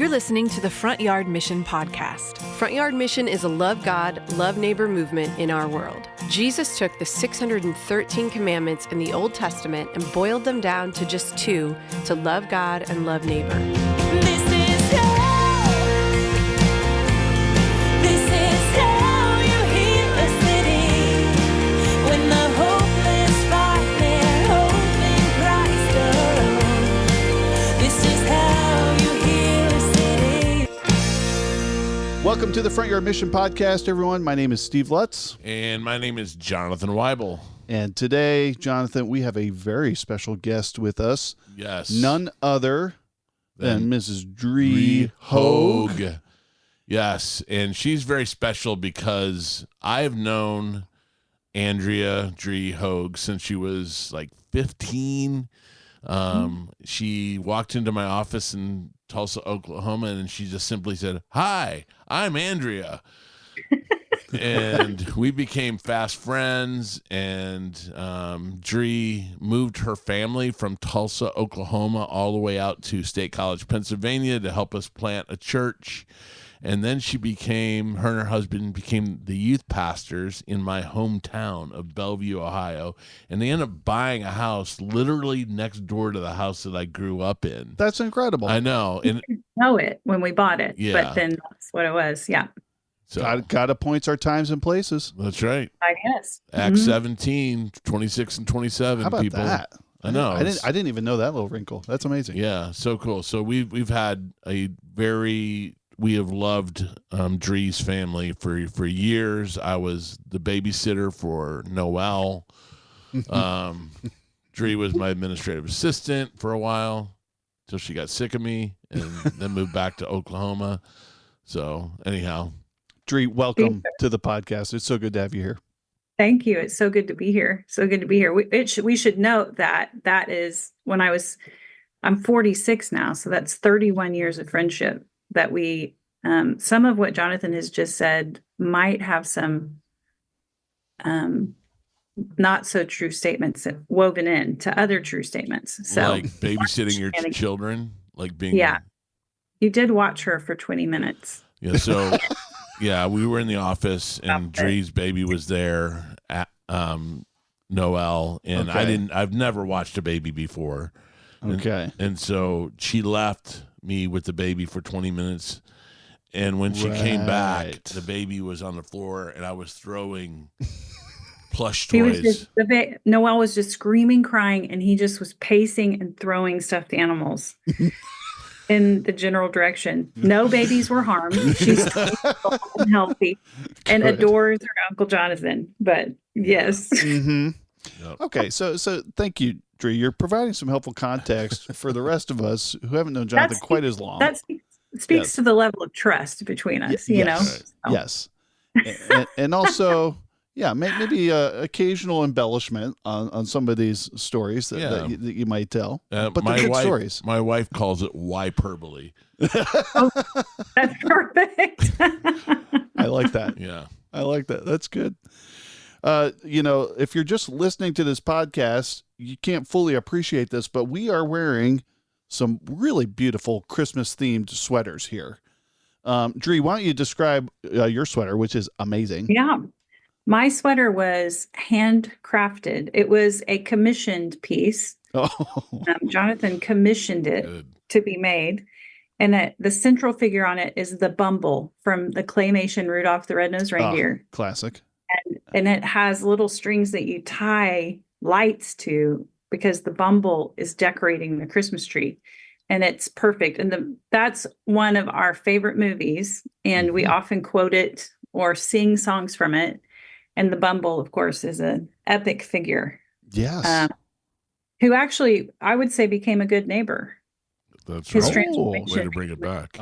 You're listening to the Front Yard Mission podcast. Front Yard Mission is a love God, love neighbor movement in our world. Jesus took the 613 commandments in the Old Testament and boiled them down to just two, to love God and love neighbor. Welcome to the Front Yard Mission podcast, everyone. My name is Steve Lutz. And my name is Jonathan Weibel. And today, Jonathan, we have a very special guest with us. Yes. None other than Mrs. Dree Hogue. Yes, and she's very special because I've known Andrea Dree Hogue since she was like 15. She walked into my office in Tulsa, Oklahoma, and she just simply said, "Hi, I'm Andrea." And we became fast friends, and Dree moved her family from Tulsa, Oklahoma, all the way out to State College, Pennsylvania to help us plant a church. And then her and her husband became the youth pastors in my hometown of Bellevue, Ohio. And they ended up buying a house literally next door to the house that I grew up in. That's incredible. I know. And we didn't know it when we bought it, yeah. But then that's what it was. Yeah. So God appoints our times and places. That's right. I guess. Acts 17, 26 and 27. How about people. that? I know. I didn't even know that little wrinkle. That's amazing. Yeah, so cool. So we've had we have loved Dree's family for years. I was the babysitter for Noel. Dree was my administrative assistant for a while until she got sick of me and then moved back to Oklahoma. So anyhow. Dree, welcome to the podcast. It's so good to have you here. Thank you. It's so good to be here. So good to be here. We should note that is when I'm 46 now. So that's 31 years of friendship that we, some of what Jonathan has just said might have some not so true statements woven in to other true statements. So like babysitting your children, like being. Yeah. You did watch her for 20 minutes. Yeah. So yeah, we were in the office and Dree's baby was there at Noel. And okay. I've never watched a baby before. Okay. And so she left me with the baby for 20 minutes. And when she came back, the baby was on the floor and I was throwing plush toys. Noel was just screaming, crying, and he just was pacing and throwing stuffed animals in the general direction. No babies were harmed. She's healthy and adores her Uncle Jonathan. But yes. Mm-hmm. Yep. Okay. So thank you, Dree. You're providing some helpful context for the rest of us who haven't known Jonathan quite as long. That speaks to the level of trust between us, you know? Yes. And also, yeah, maybe occasional embellishment on some of these stories that you might tell. But they're good stories. My wife calls it hyperbole. Oh, that's perfect. I like that. Yeah. I like that. That's good. If you're just listening to this podcast, you can't fully appreciate this, but we are wearing some really beautiful Christmas-themed sweaters here. Dree, why don't you describe your sweater, which is amazing? Yeah. My sweater was handcrafted. It was a commissioned piece. Oh. Jonathan commissioned it to be made. And the central figure on it is the Bumble from the claymation Rudolph the Red-Nosed Reindeer. Classic. And it has little strings that you tie lights to because the Bumble is decorating the Christmas tree. And it's perfect. And that's one of our favorite movies. And we often quote it or sing songs from it. And the Bumble, of course, is an epic figure. Yes. Who actually, I would say, became a good neighbor. That's His right. transformation. Way to bring it back.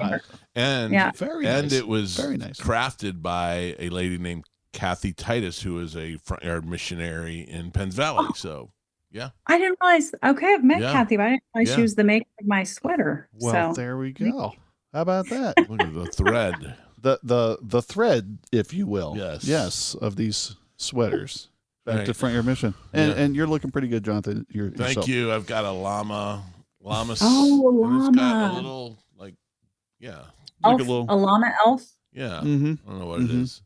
And it was very nice. Crafted by a lady named Kathy Titus, who is a Front Yard missionary in Penns Valley. So, yeah. I didn't realize. Okay, I've met Kathy, but I didn't realize she was the maker of my sweater. Well, there we go. How about that? Look at the thread. The thread, if you will. Yes, of these sweaters. Back to Front Yard Mission. And you're looking pretty good, Jonathan. Thank you. I've got a llama Oh, a llama. It's got a little Yeah. Like Elf, a little. a llama elf. Yeah. Mm-hmm. I don't know what it is.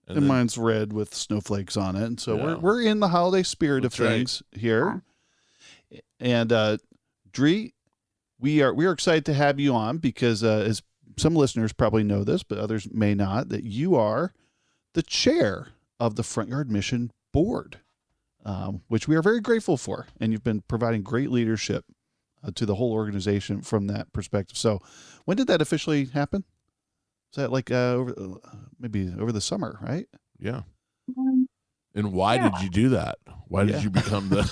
And mine's red with snowflakes on it. And so Yeah. we're in the holiday spirit That's of things here. And Dree, we are excited to have you on because as some listeners probably know this, but others may not, that you are the chair of the Front Yard Mission Board, which we are very grateful for. And you've been providing great leadership to the whole organization from that perspective. So when did that officially happen? Is that like maybe over the summer, right? Yeah. Um, And why Yeah. did you do that? Why did you become the?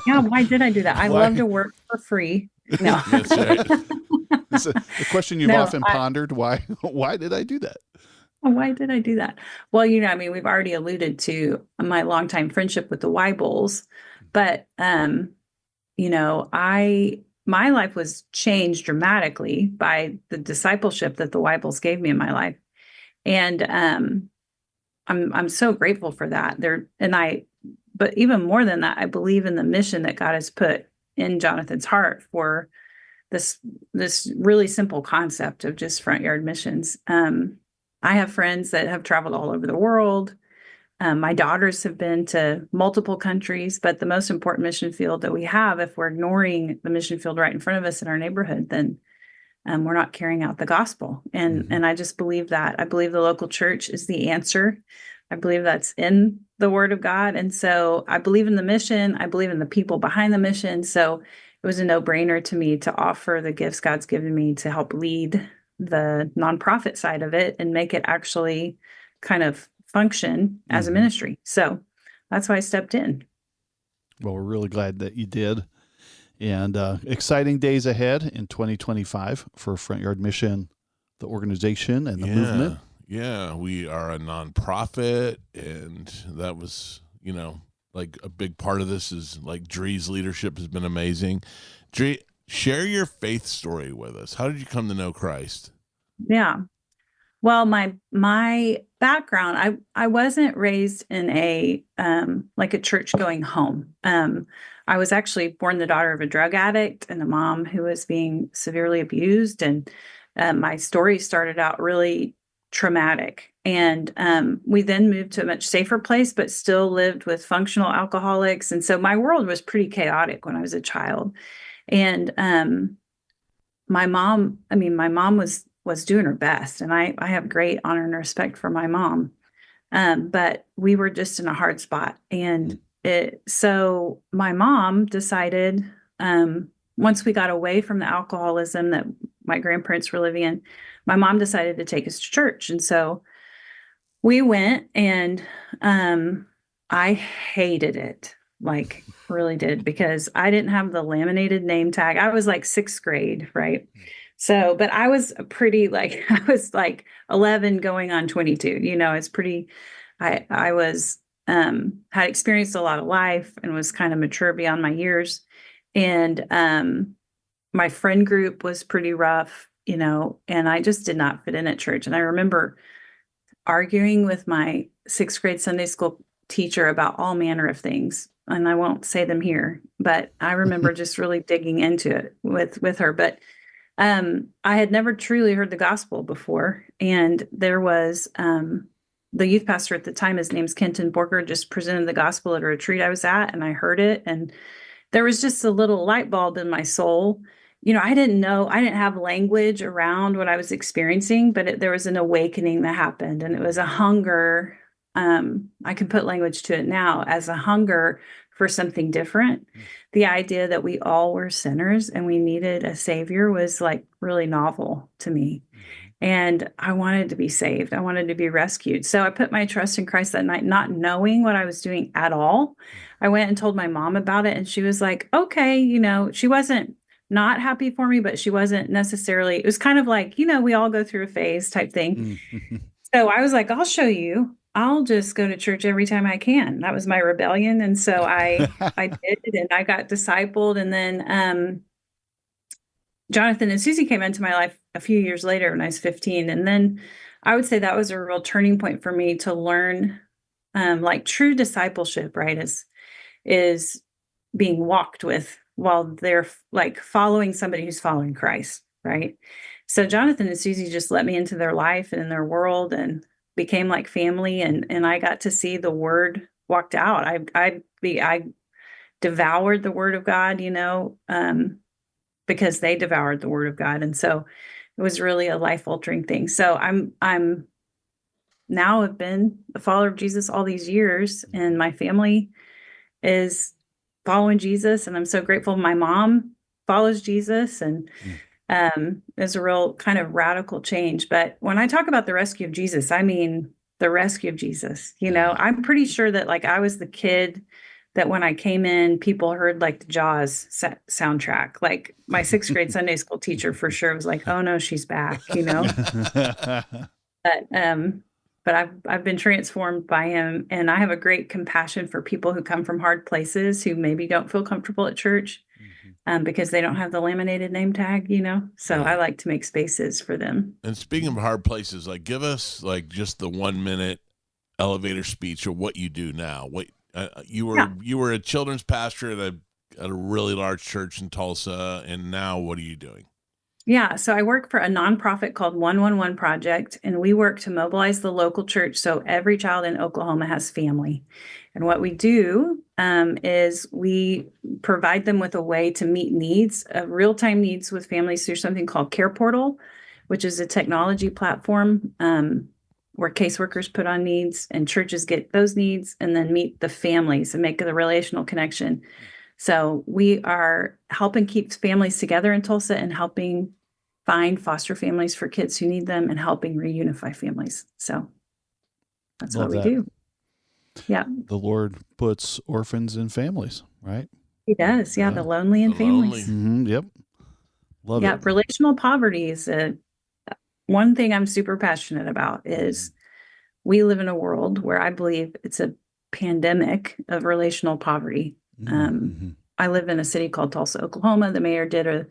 Yeah, why did I do that? I Why? love to work for free. No. That's right. It's the question you've No, often pondered. Why did I do that? Why did I do that? Well, I mean, we've already alluded to my longtime friendship with the Weibles, but my life was changed dramatically by the discipleship that the Weibles gave me in my life. And I'm so grateful for that. But even more than that, I believe in the mission that God has put in Jonathan's heart for this really simple concept of just front yard missions. I have friends that have traveled all over the world. My daughters have been to multiple countries, but the most important mission field that we have, if we're ignoring the mission field right in front of us in our neighborhood, then we're not carrying out the gospel. And I just believe that. I believe the local church is the answer. I believe that's in the Word of God. And so I believe in the mission. I believe in the people behind the mission. So it was a no-brainer to me to offer the gifts God's given me to help lead the nonprofit side of it and make it actually kind of function as a ministry. So that's why I stepped in. Well, we're really glad that you did. And exciting days ahead in 2025 for Front Yard Mission, the organization and the movement. Yeah, we are a nonprofit, and that was, like a big part of this is like Dree's leadership has been amazing. Dree, share your faith story with us. How did you come to know Christ? Yeah. Well, my background, I wasn't raised in a like a church going home. I was actually born the daughter of a drug addict and a mom who was being severely abused. And my story started out really traumatic. And we then moved to a much safer place, but still lived with functional alcoholics. And so my world was pretty chaotic when I was a child. And my mom was doing her best. And I have great honor and respect for my mom. But we were just in a hard spot. And so my mom decided, once we got away from the alcoholism that my grandparents were living in, my mom decided to take us to church. And so we went, and I hated it, like really did, because I didn't have the laminated name tag. I was like 6th grade, right? So, but I was I was like 11 going on 22, it's pretty, I was, had experienced a lot of life and was kind of mature beyond my years. And my friend group was pretty rough, and I just did not fit in at church. And I remember arguing with my 6th grade Sunday school teacher about all manner of things. And I won't say them here, but I remember just really digging into it with her. But I had never truly heard the gospel before. And there was the youth pastor at the time, his name's Kenton Borger, just presented the gospel at a retreat I was at, and I heard it. And there was just a little light bulb in my soul. I didn't have language around what I was experiencing, but there was an awakening that happened, and it was a hunger. I can put language to it now as a hunger for something different. The idea that we all were sinners and we needed a savior was like really novel to me. And I wanted to be saved. I wanted to be rescued. So I put my trust in Christ that night, not knowing what I was doing at all. I went and told my mom about it, and she was like, okay, she wasn't not happy for me, but she wasn't necessarily, it was kind of like, we all go through a phase type thing. So I was like, I'll show you. I'll just go to church every time I can. That was my rebellion. And so I did, and I got discipled. And then Jonathan and Susie came into my life a few years later when I was 15. And then I would say that was a real turning point for me to learn like true discipleship, right, is being walked with while they're like following somebody who's following Christ, right? So Jonathan and Susie just let me into their life and in their world and became like family. And I got to see the word walked out. I devoured the word of God, because they devoured the word of God. And so it was really a life altering thing. So I'm now have been a follower of Jesus all these years, and my family is following Jesus. And I'm so grateful. My mom follows Jesus, and it's a real kind of radical change. But when I talk about the rescue of Jesus, I mean the rescue of Jesus. I'm pretty sure that like I was the kid that when I came in, people heard like the Jaws soundtrack. Like my sixth grade Sunday school teacher for sure was like, "Oh no, she's back," But I've been transformed by him, and I have a great compassion for people who come from hard places who maybe don't feel comfortable at church, because they don't have the laminated name tag, So I like to make spaces for them. And speaking of hard places, like give us like just the 1 minute elevator speech of what you do now. What you were a children's pastor at a really large church in Tulsa, and now what are you doing? Yeah, so I work for a nonprofit called 111 Project, and we work to mobilize the local church so every child in Oklahoma has family. And what we do is we provide them with a way to meet needs, real-time needs with families through something called Care Portal, which is a technology platform where caseworkers put on needs and churches get those needs and then meet the families and make the relational connection. So we are helping keep families together in Tulsa and helping find foster families for kids who need them and helping reunify families. So that's what we do. Yeah. The Lord puts orphans in families, right? He does. Yeah. The lonely in families. Yep. Love it. Yeah. Relational poverty is one thing I'm super passionate about is we live in a world where I believe it's a pandemic of relational poverty. I live in a city called Tulsa, Oklahoma. The mayor did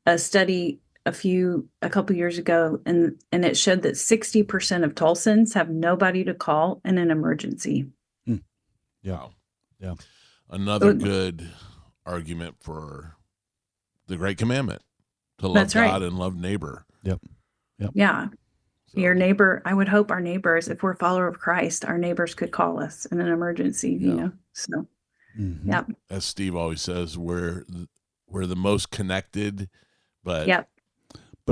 a study a couple years ago, and it showed that 60% of Tulsans have nobody to call in an emergency. Yeah. Yeah. Another good argument for the great commandment to love God and love neighbor. Yep. Yeah. So, your neighbor, I would hope our neighbors, if we're a follower of Christ, our neighbors could call us in an emergency, so. Yep. As Steve always says, we're the most connected, but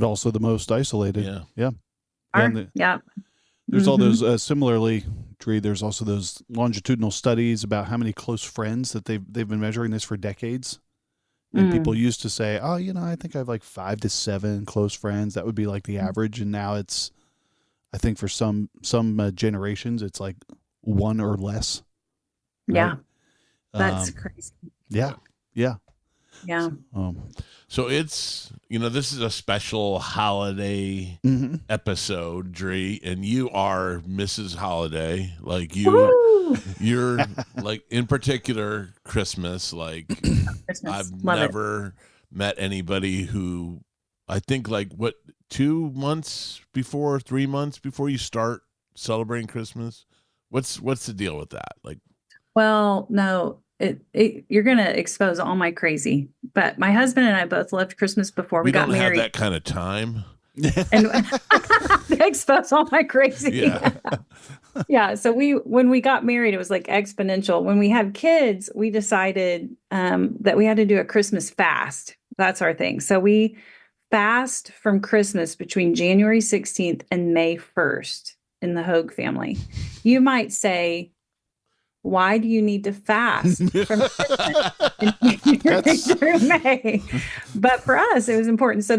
also the most isolated. Yeah. There's all those similarly, Dree, there's also those longitudinal studies about how many close friends that they've been measuring this for decades. And people used to say, "Oh, I think I have like 5 to 7 close friends. That would be like the average." And now it's, I think for some generations, it's like 1 or less. Right? Yeah. That's crazy. Yeah. So it's, this is a special holiday episode, Dree, and you are Mrs. Holiday. Like you're like in particular Christmas. Like I've never met anybody who I think like 2 months before, 3 months before you start celebrating Christmas. What's the deal with that? Like, well, no. You're going to expose all my crazy, but my husband and I both loved Christmas before we got married. We don't have that kind of time. And expose all my crazy. Yeah. Yeah. So when we got married, it was like exponential. When we had kids, we decided that we had to do a Christmas fast. That's our thing. So we fast from Christmas between January 16th and May 1st in the Hogue family. You might say, why do you need to fast from Christmas through May? But for us, it was important. So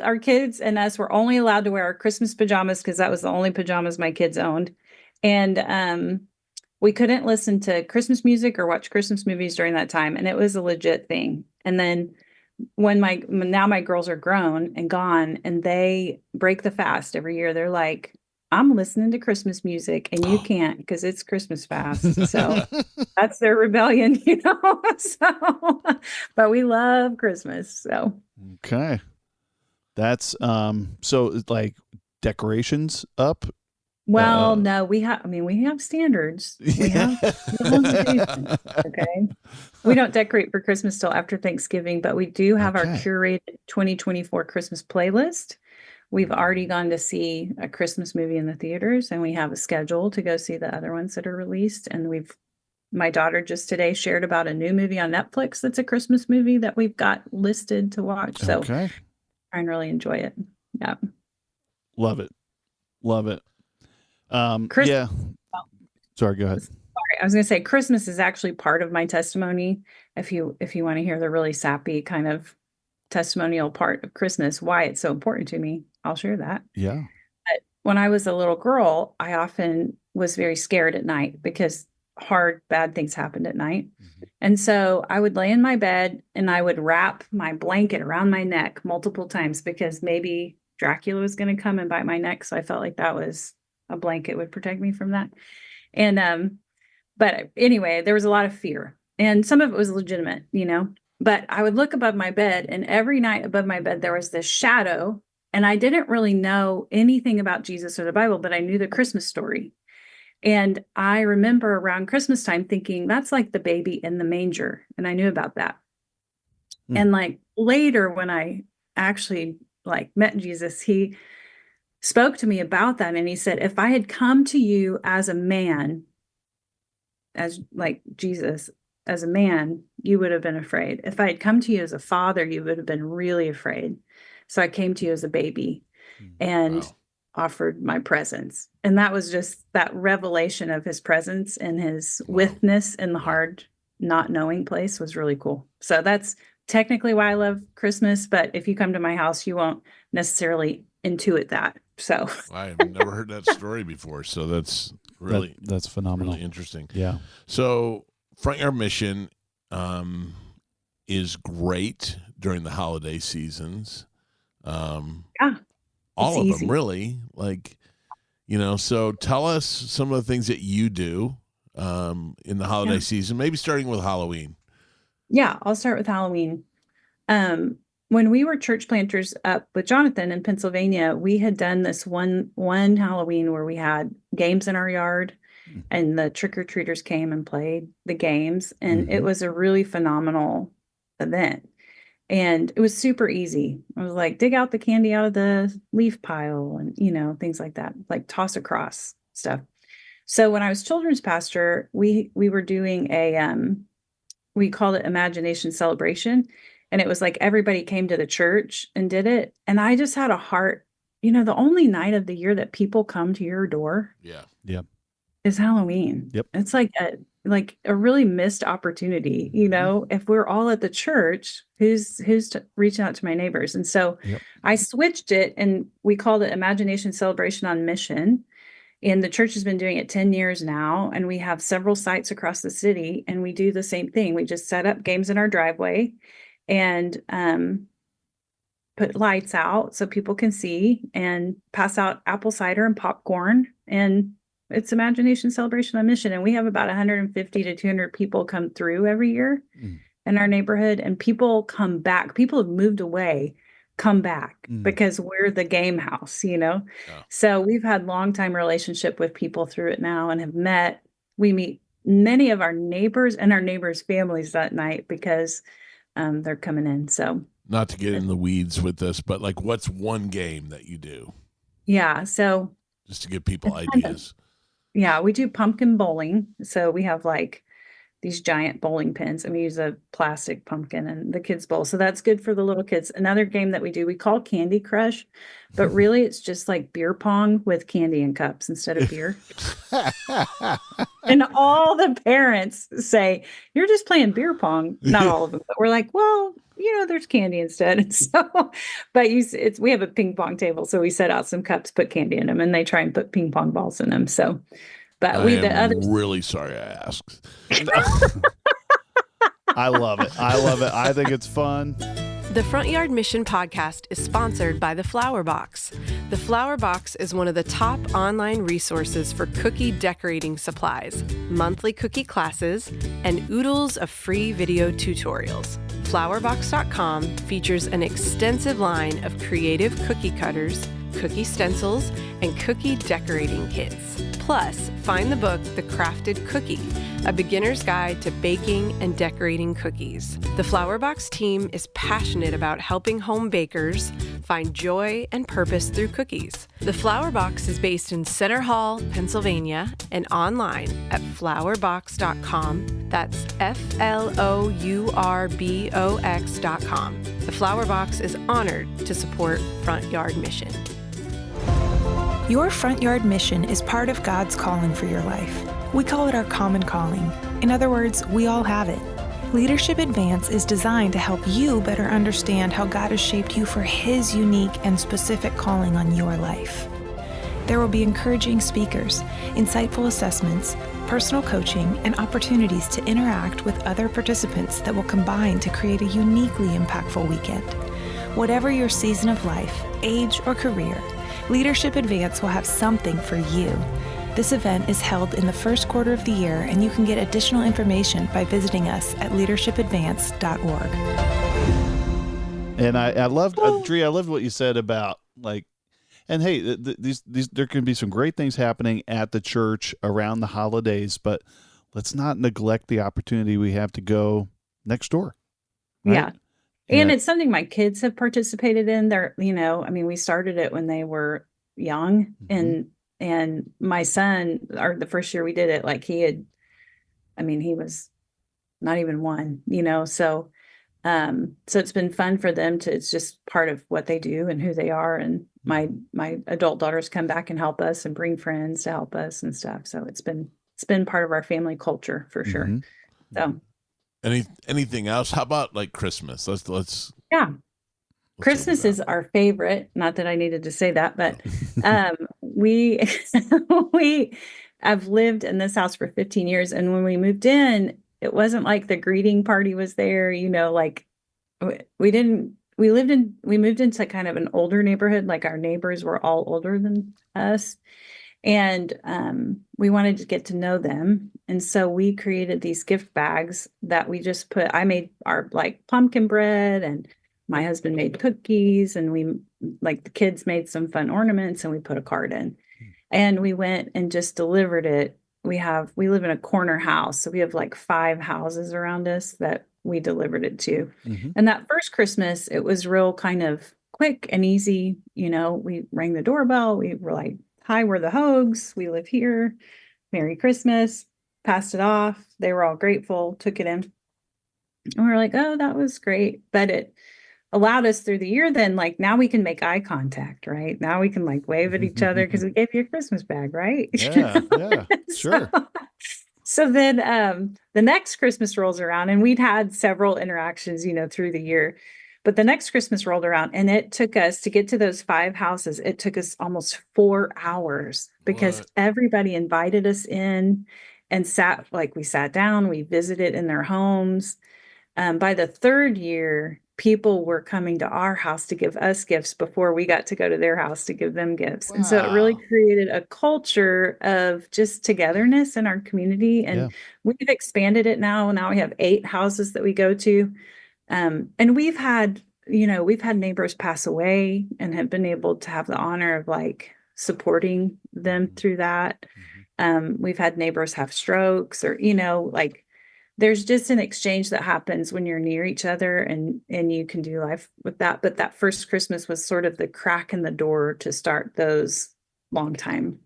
our kids and us were only allowed to wear our Christmas pajamas because that was the only pajamas my kids owned. And we couldn't listen to Christmas music or watch Christmas movies during that time. And it was a legit thing. And then now my girls are grown and gone, and they break the fast every year. They're like, I'm listening to Christmas music and you can't because it's Christmas fast. So that's their rebellion, So, but we love Christmas. So, okay. That's, so like decorations up Well, no, we have standards. We have rules and regulations, okay. We don't decorate for Christmas till after Thanksgiving, but we do have our Okay. curated 2024 Christmas playlist. We've already gone to see a Christmas movie in the theaters, and we have a schedule to go see the other ones that are released. And my daughter just today shared about a new movie on Netflix that's a Christmas movie that we've got listed to watch. So Okay. I really enjoy it. Yeah. Love it. Love it. Chris- Yeah. Sorry, go ahead. Sorry, I was going to say Christmas is actually part of my testimony. If you want to hear the really sappy kind of testimonial part of Christmas, why it's so important to me, I'll share that. Yeah. But when I was a little girl, I often was very scared at night because bad things happened at night. Mm-hmm. And so I would lay in my bed and I would wrap my blanket around my neck multiple times because maybe Dracula was going to come and bite my neck. So I felt like that was a blanket would protect me from that. And, but anyway, there was a lot of fear and some of it was legitimate, but I would look above my bed and every night above my bed, there was this shadow and I didn't really know anything about Jesus or the Bible, but I knew the Christmas story. And I remember around Christmas time thinking that's like the baby in the manger. And I knew about that. And like later when I actually met Jesus, he spoke to me about that. And he said, if I had come to you as a man, as like Jesus, as a man, you would have been afraid. If I had come to you as a father, you would have been really afraid. So I came to you as a baby and offered my presence. And that was just that revelation of his presence and his withness in the hard, not knowing place was really cool. So that's technically why I love Christmas. But if you come to my house, you won't necessarily intuit that. So I've never heard that story before. So that's really, that's phenomenal. really interesting. Yeah. So Front Yard Mission is great during the holiday seasons. All of them, really. So tell us some of the things that you do in the holiday season, maybe starting with Halloween. Yeah, I'll start with Halloween. When we were church planters up with Jonathan in Pennsylvania, we had done this one Halloween where we had games in our yard and the trick-or-treaters came and played the games. And it was a really phenomenal event. And it was super easy. I was like, dig out the candy out of the leaf pile and, things like that, like toss across stuff. So when I was children's pastor, we were doing we called it Imagination Celebration. And it was like everybody came to the church and did it. And I just had a heart, the only night of the year that people come to your door is Halloween. Yep. It's like a really missed opportunity, if we're all at the church, who's reaching out to my neighbors. And so I switched it and we called it Imagination Celebration on Mission. And the church has been doing it 10 years now. And we have several sites across the city and we do the same thing. We just set up games in our driveway and put lights out so people can see and pass out apple cider and popcorn. And it's Imagination Celebration on Mission. And we have about 150 to 200 people come through every year in our neighborhood. And people come back. People have moved away, come back because we're the game house, So we've had long-time relationship with people through it now and have met. We meet many of our neighbors and our neighbors' families that night because they're coming in. So not to get in the weeds with this, but what's one game that you do? Yeah. So just to give people ideas. Yeah, we do pumpkin bowling. So we have these giant bowling pins and we use a plastic pumpkin and the kids bowl. So that's good for the little kids. Another game that we do, we call Candy Crush, but really it's just like beer pong with candy in cups instead of beer. And all the parents say, you're just playing beer pong. Not all of them, but we're like, well, there's candy instead. And so, but we have a ping pong table. So we set out some cups, put candy in them and they try and put ping pong balls in them. So, but I'm really sorry I asked. I love it. I think it's fun. The Front Yard Mission podcast is sponsored by The Flower Box. The Flower Box is one of the top online resources for cookie decorating supplies, monthly cookie classes, and oodles of free video tutorials. Flowerbox.com features an extensive line of creative cookie cutters, cookie stencils, and cookie decorating kits. Plus, find the book, The Crafted Cookie, a beginner's guide to baking and decorating cookies. The Flower Box team is passionate about helping home bakers find joy and purpose through cookies. The Flower Box is based in Center Hall, Pennsylvania, and online at flowerbox.com. That's FLOURBOX.com. The Flower Box is honored to support Front Yard Mission. Your Front Yard Mission is part of God's calling for your life. We call it our common calling. In other words, we all have it. Leadership Advance is designed to help you better understand how God has shaped you for His unique and specific calling on your life. There will be encouraging speakers, insightful assessments, personal coaching, and opportunities to interact with other participants that will combine to create a uniquely impactful weekend. Whatever your season of life, age, or career, Leadership Advance will have something for you. This event is held in the first quarter of the year, and you can get additional information by visiting us at leadershipadvance.org. And I loved, Dree, I loved what you said about like, and hey, these there can be some great things happening at the church around the holidays, but let's not neglect the opportunity we have to go next door. Right? Yeah. And it's something my kids have participated in. They're, we started it when they were young, and my son, or the first year we did it, like he was not even one, so it's been fun for them it's just part of what they do and who they are. And my adult daughters come back and help us and bring friends to help us and stuff. So it's been part of our family culture for sure. So anything else? How about like Christmas? Let's Christmas is our favorite. Not that I needed to say that, but we I've lived in this house for 15 years, and when we moved in, it wasn't like the greeting party was there. Like we moved into kind of an older neighborhood. Like our neighbors were all older than us, and we wanted to get to know them. And so we created these gift bags that we just I made our like pumpkin bread, and my husband made cookies, and the kids made some fun ornaments, and we put a card in, and we went and just delivered it. We live in a corner house, so we have like 5 houses around us that we delivered it to. And that first Christmas, it was real kind of quick and easy. We rang the doorbell. We were like, "Hi, we're the Hogues. We live here. Merry Christmas." Passed it off. They were all grateful, took it in. And we were like, "Oh, that was great." But it allowed us through the year then, like now we can make eye contact, right? Now we can like wave at each other because we gave you a Christmas bag, right? Yeah, sure. So then the next Christmas rolls around, and we'd had several interactions, through the year. But the next Christmas rolled around, and it took us to get to those 5 houses. It took us almost 4 hours because everybody invited us in and we sat down, we visited in their homes. By the 3rd year, people were coming to our house to give us gifts before we got to go to their house to give them gifts. Wow. And so it really created a culture of just togetherness in our community. And we've expanded it now. Now we have 8 houses that we go to. And we've had neighbors pass away and have been able to have the honor of like supporting them through that. We've had neighbors have strokes, or, there's just an exchange that happens when you're near each other, and you can do life with that. But that first Christmas was sort of the crack in the door to start those longtime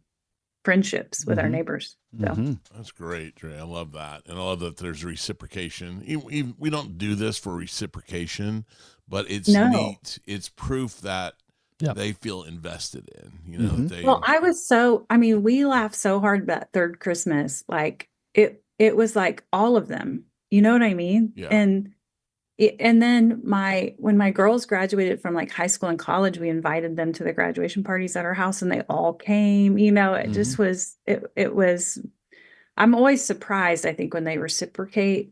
friendships with our neighbors. So that's great, Dree. I love that. And I love that there's reciprocation. We don't do this for reciprocation, but it's neat. It's proof that they feel invested in, we laughed so hard that 3rd Christmas, like it was like all of them, you know what I mean? Yeah. And then when my girls graduated from like high school and college, we invited them to the graduation parties at our house, and they all came. It just was. It was. I'm always surprised, I think, when they reciprocate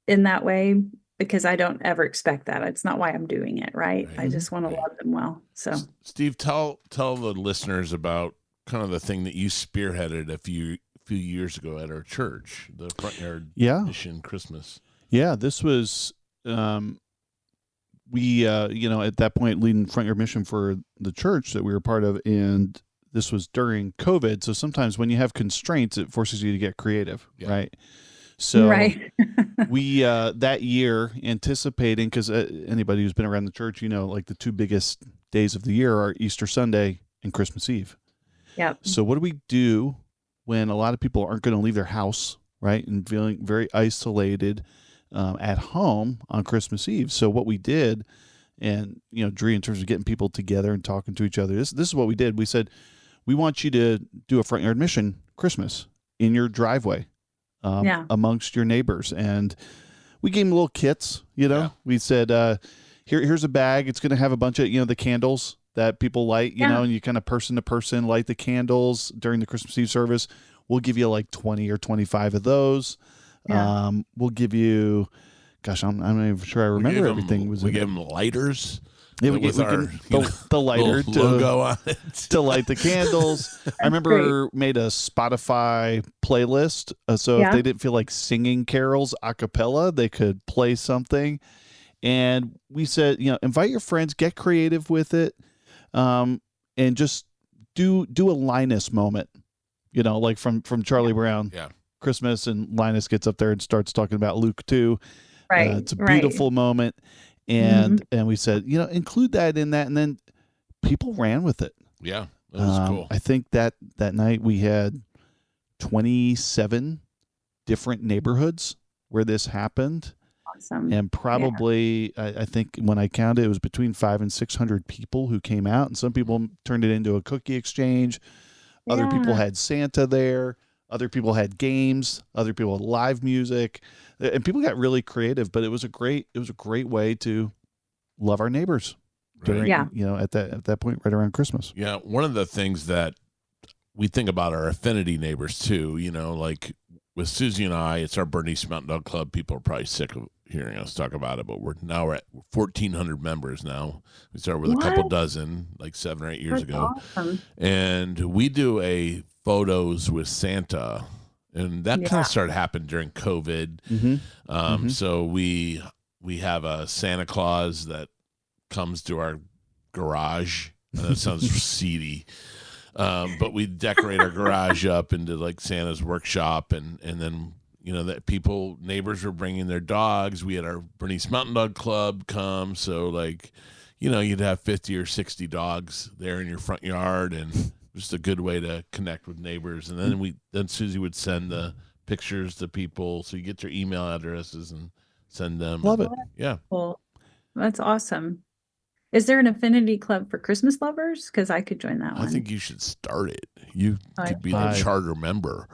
in that way, because I don't ever expect that. It's not why I'm doing it, right? I just want to love them well. So, Steve, tell the listeners about kind of the thing that you spearheaded a few years ago at our church, the Front Yard Mission Christmas. Yeah, this was we, at that point, leading Front Yard Mission for the church that we were part of, and this was during COVID. So sometimes when you have constraints, it forces you to get creative, right? So Right. we, that year, anticipating, because anybody who's been around the church, like the two biggest days of the year are Easter Sunday and Christmas Eve. Yep. So what do we do when a lot of people aren't going to leave their house, right, and feeling very isolated at home on Christmas Eve? So what we did, and Dree, in terms of getting people together and talking to each other, this is what we did. We said, we want you to do a Front Yard Mission Christmas in your driveway, amongst your neighbors, and we gave them little kits. We said, here's a bag. It's going to have a bunch of the candles that people light, and you kind of person to person light the candles during the Christmas Eve service. We'll give you like 20 or 25 of those. Yeah. We'll give you, gosh, I'm not even sure I remember everything. We gave them lighters. Yeah, we gave the lighter logo on it to light the candles. I remember made a Spotify playlist, so if they didn't feel like singing carols a cappella, they could play something. And we said, invite your friends, get creative with it, and just do a Linus moment, like from Charlie Brown. Yeah. Christmas, and Linus gets up there and starts talking about Luke 2. Right. It's a beautiful moment. And we said, include that in that. And then people ran with it. Yeah. That was cool. I think that night we had 27 different neighborhoods where this happened. Awesome. And probably, I think when I counted, it was between 500 and 600 people who came out. And some people turned it into a cookie exchange. Other people had Santa there. Other people had games. Other people had live music, and people got really creative. But it was a great way to love our neighbors during, at that point, right around Christmas. Yeah, one of the things that we think about our affinity neighbors too. Like with Susie and I, it's our Bernice Mountain Dog Club. People are probably sick of hearing us talk about it, but we're at 1,400 members now. We started with a couple dozen, like 7 or 8 years ago, and we do a photos with Santa, and that kind of started happening during COVID. So we have a Santa Claus that comes to our garage. That sounds seedy, but we decorate our garage up into like Santa's workshop, and then that neighbors were bringing their dogs. We had our Bernice Mountain Dog Club come, so like you'd have 50 or 60 dogs there in your front yard, and just a good way to connect with neighbors. And then Susie would send the pictures to people, so you get their email addresses and send them. Love it. Yeah. Well, that's awesome. Is there an affinity club for Christmas lovers? Because I could join that one. I think you should start it. You could be the charter member.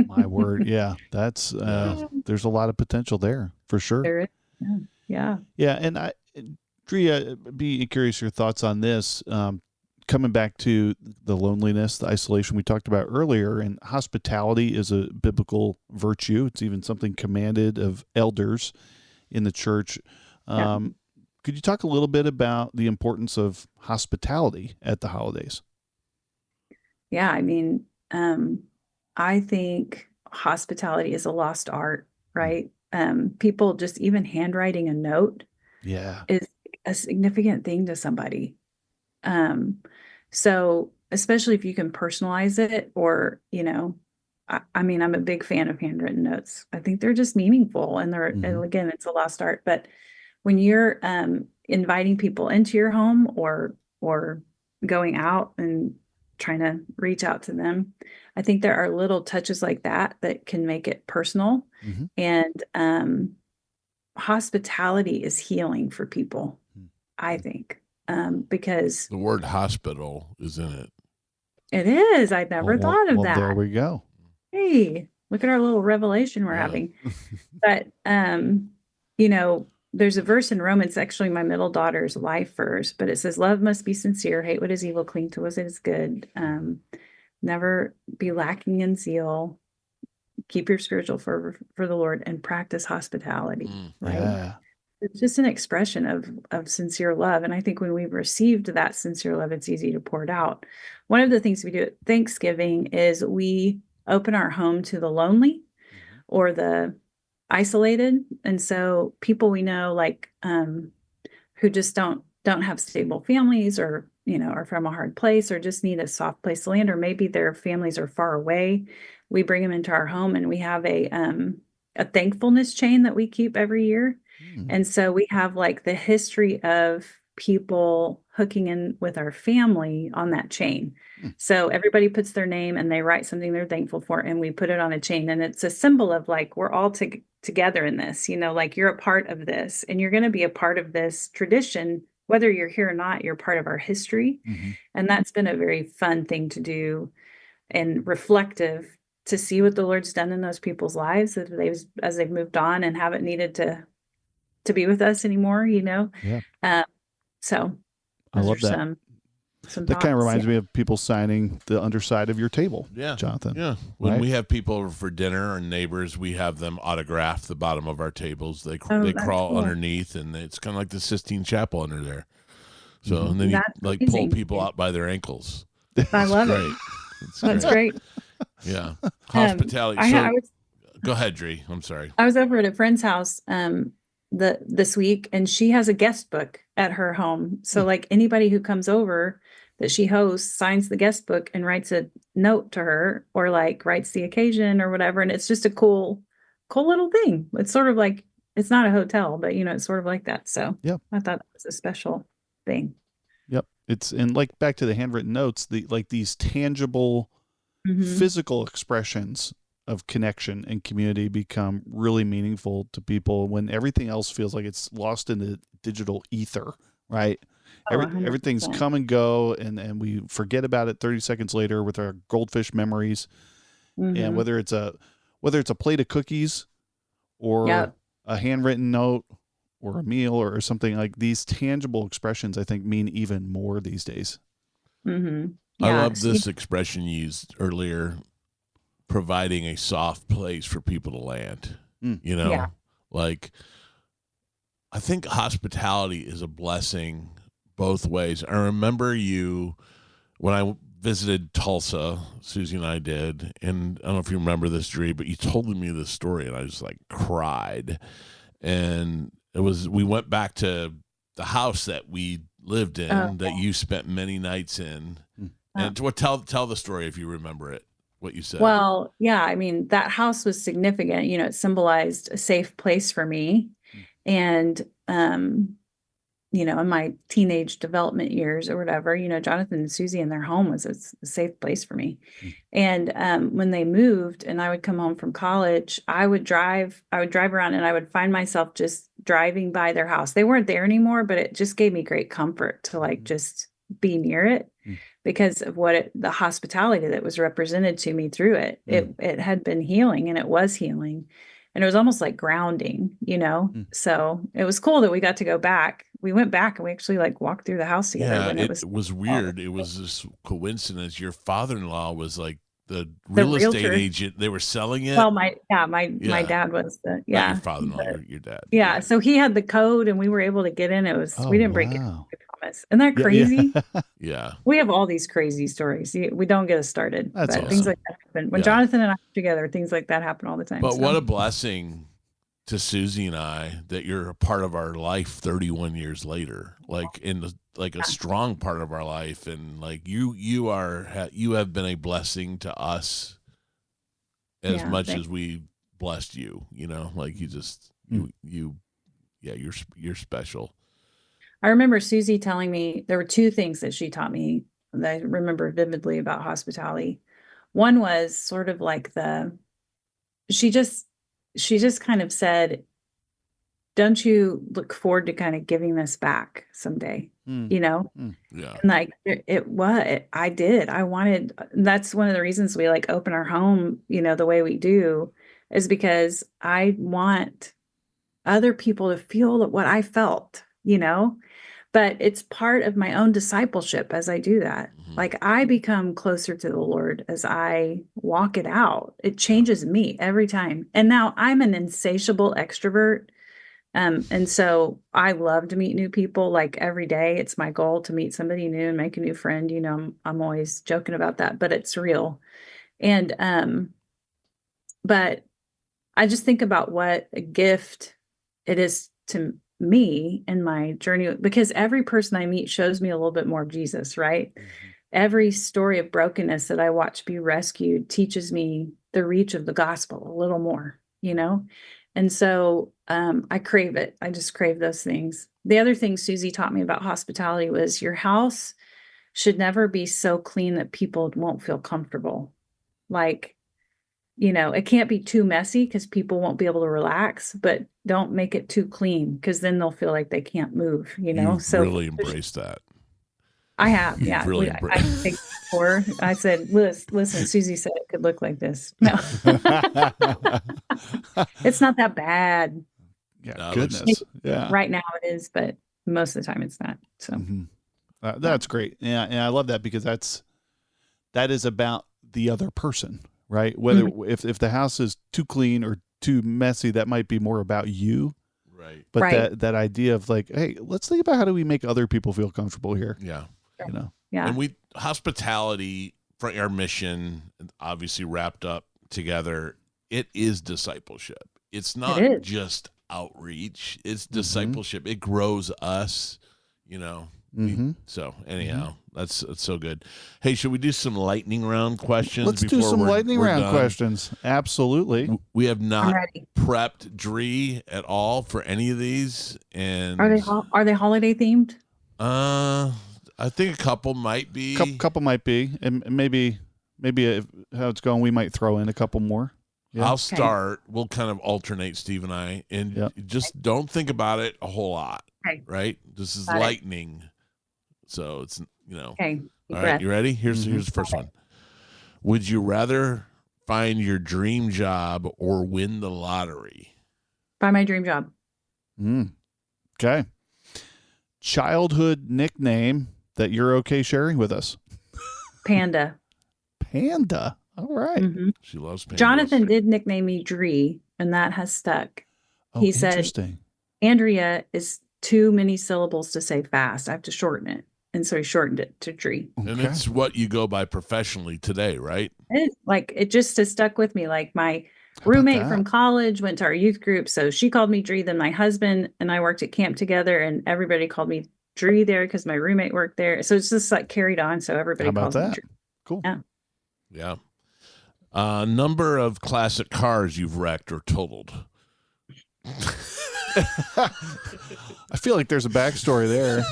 My word. Yeah. That's, there's a lot of potential there for sure. There is. Yeah. Yeah. And Dree, be curious your thoughts on this. Coming back to the loneliness, the isolation we talked about earlier, and hospitality is a biblical virtue. It's even something commanded of elders in the church. Could you talk a little bit about the importance of hospitality at the holidays? Yeah, I mean, I think hospitality is a lost art, right? People just even handwriting a note is a significant thing to somebody. So especially if you can personalize it, or, I mean, I'm a big fan of handwritten notes. I think they're just meaningful, and and again, it's a lost art. But when you're inviting people into your home, or going out and trying to reach out to them, I think there are little touches like that can make it personal. And hospitality is healing for people, I think. Because the word hospital is in it. It is. I never thought of that. There we go. Hey, look at our little revelation we're having. But, there's a verse in Romans, actually my middle daughter's life verse, but it says, love must be sincere, hate what is evil, cling to what is good, never be lacking in zeal, keep your spiritual fervor for the Lord, and practice hospitality. Right. Yeah. It's just an expression of sincere love. And I think when we've received that sincere love, it's easy to pour it out. One of the things we do at Thanksgiving is we open our home to the lonely or the isolated. And so people we know, like who just don't have stable families, or, are from a hard place, or just need a soft place to land, or maybe their families are far away. We bring them into our home, and we have a thankfulness chain that we keep every year. And so we have like the history of people hooking in with our family on that chain. So everybody puts their name and they write something they're thankful for, and we put it on a chain. And it's a symbol of like, we're all together in this, like you're a part of this, and you're going to be a part of this tradition, whether you're here or not. You're part of our history. And that's been a very fun thing to do, and reflective to see what the Lord's done in those people's lives as they've moved on and haven't needed to be with us anymore, Yeah. So I love that. Some that kind of thoughts, reminds me of people signing the underside of your table. Yeah. Jonathan. Yeah. When right? we have people over for dinner or neighbors, we have them autograph the bottom of our tables. They that's crawl cool. underneath, and it's kind of like the Sistine Chapel under there. So, and then That's you like amazing. pull people out by their ankles. I love Great. it. It's That's great. Yeah. Hospitality. Go ahead, Dree. I'm sorry. I was over at a friend's house this week, and she has a guest book at her home. So like anybody who comes over that she hosts signs the guest book and writes a note to her, or like writes the occasion or whatever. And it's just a cool little thing. It's sort of like, it's not a hotel, but it's sort of like that. So Yep. I thought that was a special thing. Yep. And like back to the handwritten notes, these tangible physical expressions of connection and community become really meaningful to people when everything else feels like it's lost in the digital ether, right? Everything's come and go, and we forget about it 30 seconds later with our goldfish memories. And whether it's a plate of cookies or a handwritten note or a meal or something, like these tangible expressions, I think mean even more these days. Yeah. I love this expression you used earlier, providing a soft place for people to land. Like, I think hospitality is a blessing both ways. I remember when I visited Tulsa, Susie and I did, and I don't know if you remember this, Dree, but you told me this story, and I just like cried. And we went back to the house that we lived in, that you spent many nights in. And tell the story if you remember it, what you said. Well, yeah, I mean, that house was significant. It symbolized a safe place for me. And, in my teenage development years or whatever, Jonathan and Susie in their home was a safe place for me. And when they moved and I would come home from college, I would drive around, and I would find myself just driving by their house. They weren't there anymore, but it just gave me great comfort to like just be near it. Because of the hospitality that was represented to me through it. It had been healing, and it was healing, and it was almost like grounding, So it was cool that we got to go back. We went back and we actually like walked through the house together. Yeah, when it was weird. It was this coincidence. Your father-in-law was like the real estate agent. They were selling it. Well, my dad was Not your father-in-law, your dad. Yeah, so he had the code, and we were able to get in. It was we didn't break it. Isn't that crazy? Yeah. We have all these crazy stories. We don't get us started. That's awesome. Things like that happen. When Jonathan and I are together, things like that happen all the time. But what a blessing to Susie and I that you're a part of our life 31 years later, like a strong part of our life. And like you have been a blessing to us as much as we blessed you, like you just, you're special. I remember Susie telling me there were two things that she taught me that I remember vividly about hospitality. One was sort of like she just kind of said, don't you look forward to kind of giving this back someday, Yeah. And like I did. That's one of the reasons we like open our home, the way we do, is because I want other people to feel what I felt, but it's part of my own discipleship as I do that. Like I become closer to the Lord as I walk it out. It changes me every time. And now I'm an insatiable extrovert. And so I love to meet new people like every day. It's my goal to meet somebody new and make a new friend. I'm always joking about that, but it's real. And, but I just think about what a gift it is to me and my journey, because every person I meet shows me a little bit more of Jesus, right? Every story of brokenness that I watch be rescued teaches me the reach of the gospel a little more, And so I crave it. I just crave those things. The other thing Susie taught me about hospitality was your house should never be so clean that people won't feel comfortable. Like, it can't be too messy because people won't be able to relax, but don't make it too clean because then they'll feel like they can't move, You've So really embraced that. I have, You've yeah. really I think before I said, listen, Susie said it could look like this. No, it's not that bad. Yeah, No, goodness. Yeah. Right now it is, but most of the time it's not. So that's great. Yeah, and I love that because that is about the other person, right? Whether if the house is too clean or too messy, that might be more about you. Right. But that idea of like, hey, let's think about how do we make other people feel comfortable here? Yeah. Yeah. And hospitality, Front Yard Mission, obviously wrapped up together. It is discipleship. It's not just outreach. It's discipleship. It grows us, So anyhow, that's so good. Hey, should we do some lightning round questions? Let's do some lightning round questions. Absolutely. We have not prepped Dree at all for any of these. And are they holiday themed? I think a couple might be. Couple might be, and maybe how it's going, we might throw in a couple more. Yeah. I'll start. We'll kind of alternate, Steve and I, and just don't think about it a whole lot. Okay. Right? This is lightning, so it's Okay. All right, you ready? Here's the first one. Would you rather find your dream job or win the lottery? Find my dream job. Okay. Childhood nickname that you're okay sharing with us? Panda. Panda. All right. She loves pandas. Jonathan did nickname me Dree, and that has stuck. Oh, he said, interesting. Andrea is too many syllables to say fast. I have to shorten it. And so he shortened it to Dree. Okay. And it's what you go by professionally today, right? It just has stuck with me. Like my roommate from college went to our youth group. So she called me Dree. Then my husband and I worked at camp together, and everybody called me Dree there because my roommate worked there. So it's just like carried on. So everybody calls me Dree. Cool. Yeah. Number of classic cars you've wrecked or totaled. I feel like there's a backstory there.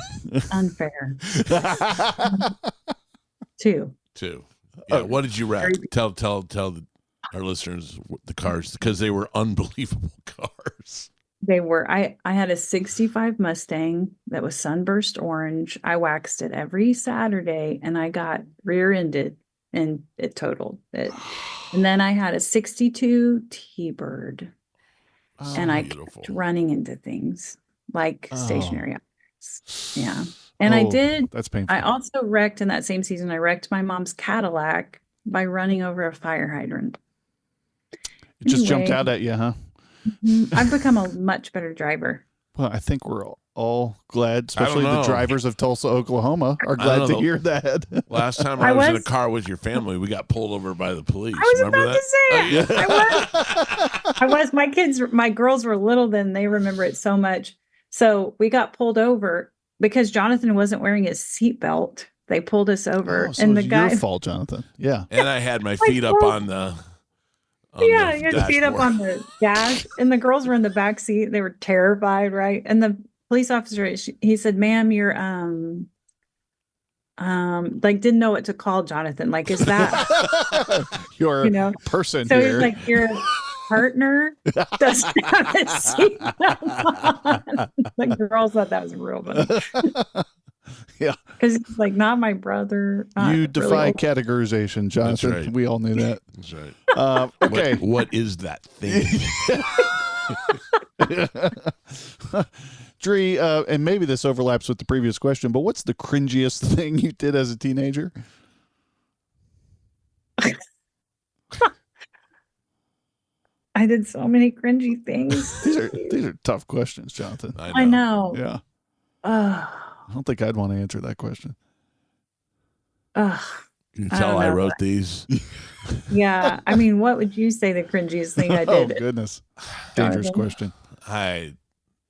Unfair. 2. Yeah. What did you wreck? Tell our listeners the cars, because they were unbelievable cars. They were. I had a 65 Mustang that was sunburst orange. I waxed it every Saturday, and I got rear-ended, and it totaled it. And then I had a 62 T-Bird. And I kept running into things like stationary objects. Yeah. And I did. That's painful. I also wrecked in that same season. I wrecked my mom's Cadillac by running over a fire hydrant. It just jumped out at you, huh? I've become a much better driver. Well, I think we're all glad, especially the drivers of Tulsa, Oklahoma, are glad to hear that. Last time I was in a car with your family, we got pulled over by the police. I was Remember about to say it. I was. My girls were little then. They remember it so much. So we got pulled over because Jonathan wasn't wearing his seatbelt. They pulled us over. So and the guy. Your fault, Jonathan. Yeah. And I had my feet up on the. You had feet up on the dash, and the girls were in the back seat. They were terrified, right? And the police officer, he said, "Ma'am, you're like didn't know what to call Jonathan. Like, is that your person?" So here. he's like, "Your partner doesn't have a seatbelt on." The girls thought that was real funny. Yeah, because it's like not my brother. You defy categorization, Jonathan. That's right. We all knew that. That's right. Okay, what is that thing? Dree, and maybe this overlaps with the previous question, but what's the cringiest thing you did as a teenager? I did so many cringy things. These are tough questions, Jonathan. I know. Yeah. I don't think I'd want to answer that question. Can you tell I wrote these? Yeah. I mean, what would you say the cringiest thing I did? Oh, goodness. Dangerous question. I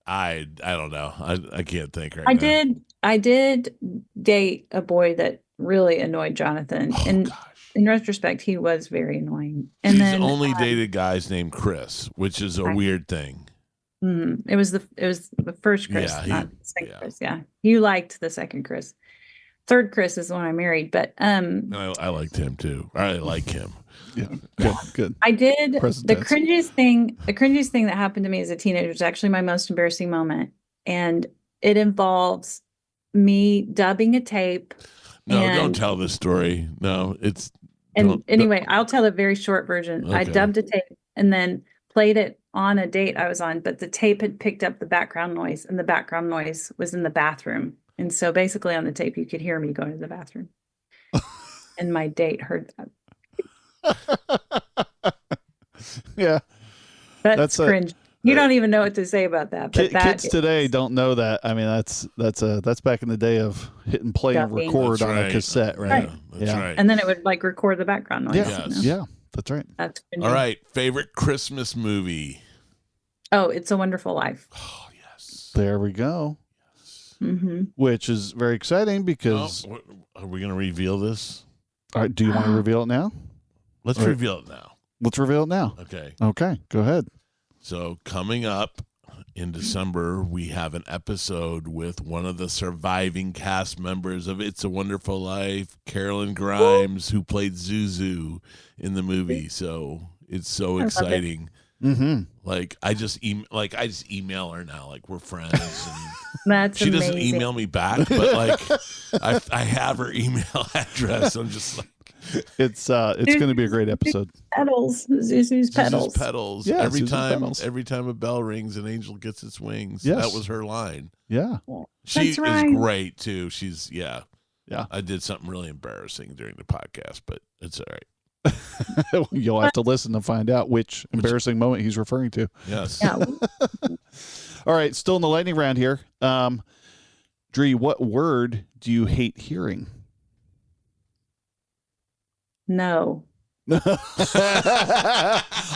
I don't know. I can't think right now. I did date a boy that really annoyed Jonathan. Oh, And gosh. in retrospect, he was very annoying. And She's then only dated guys named Chris, which is a Right. weird thing. it was the first Chris, Yeah, not the second yeah. Chris. Yeah. You liked the second Chris. Third Chris is the one I married, but And I liked him too. I like him. Yeah. Good. Good. I did Present the tense. cringiest thing that happened to me as a teenager was actually my most embarrassing moment. And it involves me dubbing a tape. No, don't And- tell this story. No, it's And anyway, I'll tell a very short version. I Okay. dubbed a tape and then played it on a date I was on, but the tape had picked up the background noise, and the background noise was in the bathroom. And so basically on the tape, you could hear me going to the bathroom. And my date heard that. Yeah. That's That's a- cringe. You don't even know what to say about that. But that Kids today is- don't know that. I mean, that's back in the day of hitting play and Dubbing. record That's on a right. cassette, right? Right. That's Yeah. right. And then it would like record the background noise. Yeah. you know? Yes. Yeah. That's right. That's cringy. All right. Favorite Christmas movie? Oh, It's a Wonderful Life. Oh, yes. There we go. Mm-hmm. Which is very exciting Oh, because. are we going to reveal this? All right, do you want to reveal it now? Let's Right. reveal it now. Let's reveal it now. Okay. Okay, go ahead. So coming up in December, we have an episode with one of the surviving cast members of It's a Wonderful Life, Carolyn Grimes, who played Zuzu in the movie. So it's so love it. exciting. Mm-hmm. Like I just email her now, like we're friends, and That's she doesn't amazing. email me back, but like I have her email address. I'm just like It's going to be a great episode. Pedals. Zuzu's pedals. Zuzu's petals. Yeah, every Zuzu's time, petals. every time a bell rings, an angel gets its wings. Yes. That was her line. Yeah. She That's right. is great too. She's yeah. Yeah. I did something really embarrassing during the podcast, but it's all right. You'll have to listen to find out which embarrassing moment he's referring to. Yes. Yeah. All right, still in the lightning round here. Dree, what word do you hate hearing? No. I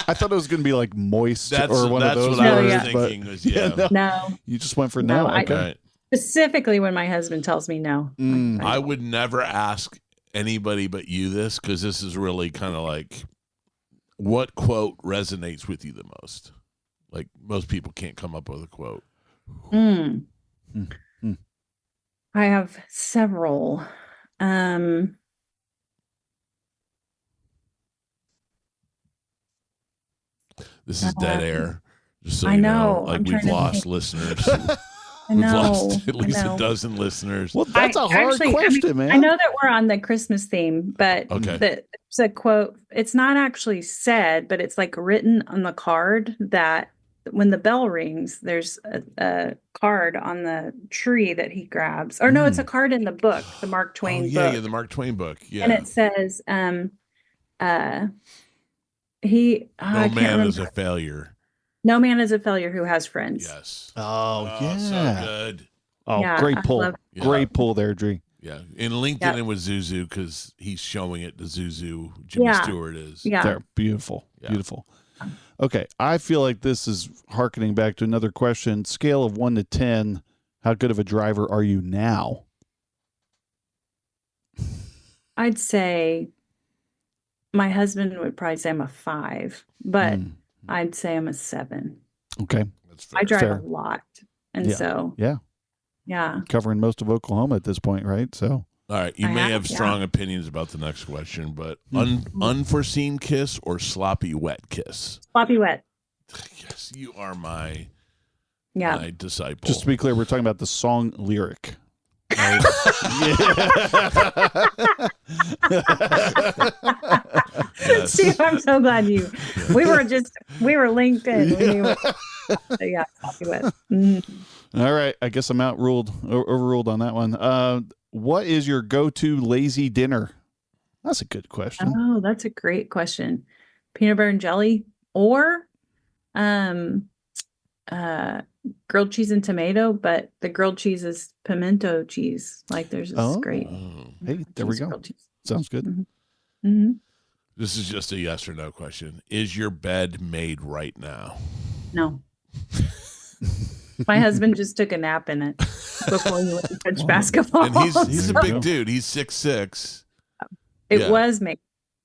thought it was going to be like moist That's or one of that's those what I No, was words, yeah. but thinking was yeah. no. No. You just went for no. No, I- Okay. All right. Specifically when my husband tells me no. Mm. I would never ask anybody but you this, because this is really kind of like, what quote resonates with you the most? Like most people can't come up with a quote. Mm. Mm. I have several. This is dead air. Just so I you know. Like I'm we've trying to lost think. listeners. I We've know. lost at least I a know. dozen listeners. Well, that's a hard Actually, question, man. I know that we're on the Christmas theme, but Okay. there's a quote. It's not actually said, but it's like written on the card that when the bell rings, there's a card on the tree that he grabs. Or no, it's a card in the book, the Mark Twain Oh, yeah, book. yeah, the Mark Twain book. Yeah. And it says, I No can't man is remember. a failure. No man is a failure who has friends. Yes. Oh, yeah. So good. Oh, Yeah, great I pull. love- Yeah. Great pull there, Dree. Yeah. In LinkedIn, Yeah. it was Zuzu because he's showing it to Zuzu. Jimmy Yeah. Stewart is. Yeah. There. Beautiful. Yeah. Beautiful. Okay. I feel like this is hearkening back to another question. Scale of 1 to 10. How good of a driver are you now? I'd say my husband would probably say I'm a 5, but Mm, I'd say I'm a 7. okay. That's fair. I drive Fair. a lot. And Yeah. so, Yeah. yeah. Covering most of Oklahoma at this point, right? So, All right. You I may have- have yeah. strong opinions about the next question, but Hmm. unforeseen kiss or sloppy wet kiss? Sloppy wet. Yes, you are my Yeah. disciple. just to be clear, we're talking about the song lyric. Right? Yes. Steve, I'm so glad we were linked in. We were- yeah, sloppy wet. Mhm. All right. I guess I'm overruled on that one. What is your go-to lazy dinner? That's a good question. Oh, that's a great question. Peanut butter and jelly or grilled cheese and tomato, but the grilled cheese is pimento cheese. Like there's this Oh. great Oh. Hey, there we cheese, go. grilled cheese. Sounds good. hmm This is just a yes or no question. Is your bed made right now? No. My husband just took a nap in it before he went to coach basketball. And he's a big dude. He's 6'6". It was made.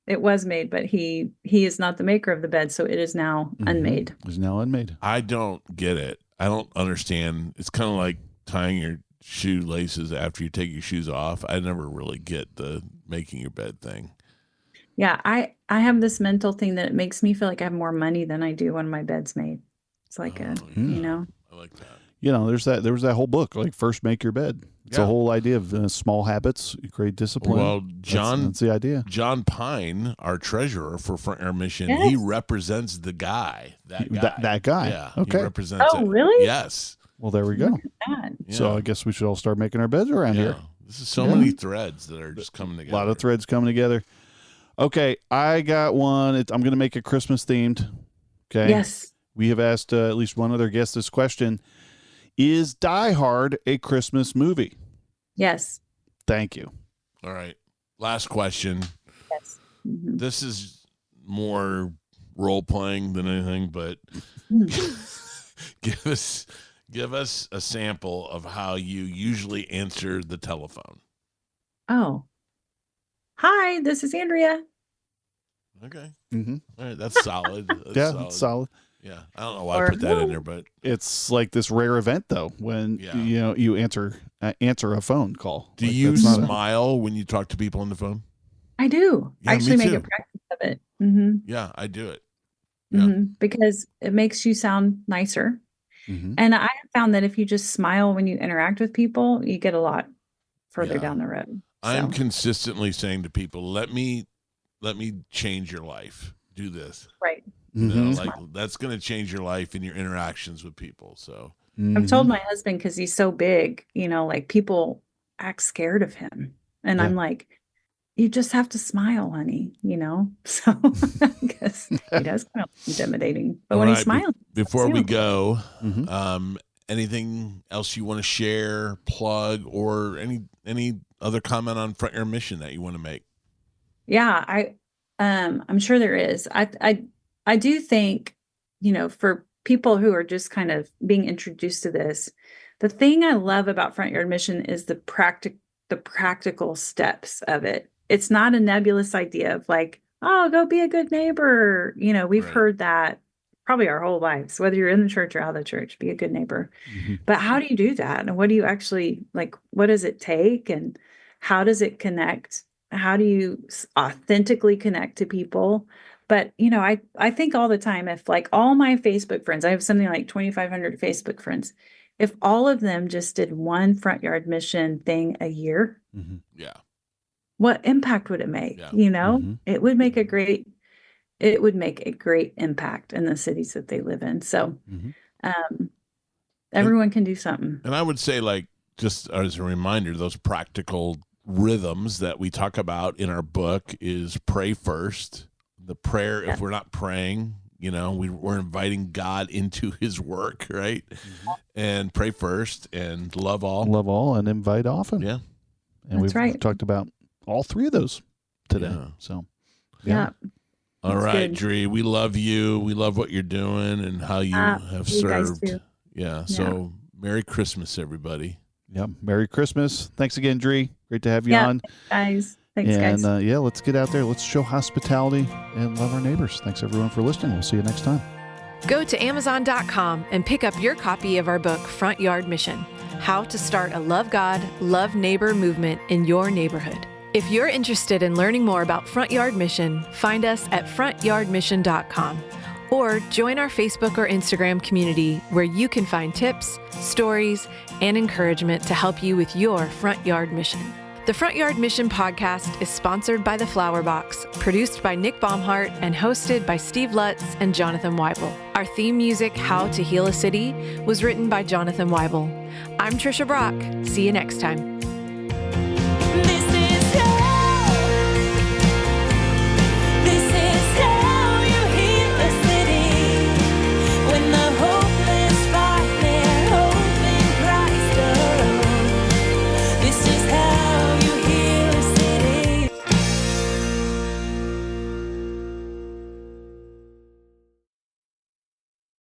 It was made, but he is not the maker of the bed, so it is now unmade. It's now unmade. I don't get it. I don't understand. It's kind of like tying your shoelaces after you take your shoes off. I never really get the making your bed thing. Yeah, I have this mental thing that it makes me feel like I have more money than I do when my bed's made. It's like I like that. There was that whole book, like First Make Your Bed. It's a whole idea of small habits, create discipline. Well, that's the idea. John Pine, our treasurer for Front Yard Mission, he represents the guy. That guy. That guy. Yeah. Okay. He represents Oh, really? Yes. Well, there we go. Yeah. So I guess we should all start making our beds around here. This is so many threads that are just coming together. A lot of threads coming together. Okay, I got one. I'm going to make it Christmas themed. Okay. Yes. We have asked at least one other guest this question. Is Die Hard a Christmas movie? Yes. Thank you. All right. Last question. Yes. Mm-hmm. This is more role playing than anything, but give us a sample of how you usually answer the telephone. Oh. Hi, this is Andrea. Okay. Mm-hmm. All right. That's solid. That's solid. Yeah. I don't know why I put that in there, but it's like this rare event though, when you answer a phone call. Do you smile when you talk to people on the phone? I do. Yeah, I actually me make too. a practice of it. Mm-hmm. Yeah, I do it. Yeah. Mm-hmm. Because it makes you sound nicer. Mm-hmm. And I have found that if you just smile when you interact with people, you get a lot further down the road. I'm consistently saying to people, let me change your life. Do this. Right. That's going to change your life and your interactions with people. So I've told my husband, because he's so big, like people act scared of him. And I'm like, you just have to smile, honey, So I guess he does kind of intimidating. But when he smiles. Before we go, anything else you want to share, plug, or any other comment on Front Yard Mission that you want to make? Yeah, I'm sure there is. I do think, for people who are just kind of being introduced to this, the thing I love about Front Yard Mission is the practical steps of it. It's not a nebulous idea of like, oh, go be a good neighbor. We've heard that probably our whole lives, whether you're in the church or out of the church, be a good neighbor. Mm-hmm. But how do you do that? And what do you actually, what does it take? And how does it connect? How do you authentically connect to people? But, I think all the time, if all my Facebook friends, I have something like 2,500 Facebook friends, if all of them just did one Front Yard Mission thing a year, what impact would it make? It would make a great impact in the cities that they live in. So everyone can do something. And I would say, just as a reminder, those practical rhythms that we talk about in our book is pray first. The prayer, if we're not praying, we're inviting God into his work, right? And pray first and love all and invite often. Yeah. And we've talked about all three of those today. Yeah. So, All right, Dree, we love you. We love what you're doing and how you have served. Yeah. So Merry Christmas, everybody. Yeah. Merry Christmas. Thanks again, Dree. Great to have you on. Guys. Thanks, guys. And let's get out there. Let's show hospitality and love our neighbors. Thanks, everyone, for listening. We'll see you next time. Go to Amazon.com and pick up your copy of our book, Front Yard Mission: How to Start a Love God, Love Neighbor movement in your neighborhood. If you're interested in learning more about Front Yard Mission, find us at frontyardmission.com or join our Facebook or Instagram community where you can find tips, stories, and encouragement to help you with your Front Yard Mission. The Front Yard Mission podcast is sponsored by The Flower Box, produced by Nick Baumhart, and hosted by Steve Lutz and Jonathan Weibel. Our theme music, How to Heal a City, was written by Jonathan Weibel. I'm Trisha Brock. See you next time.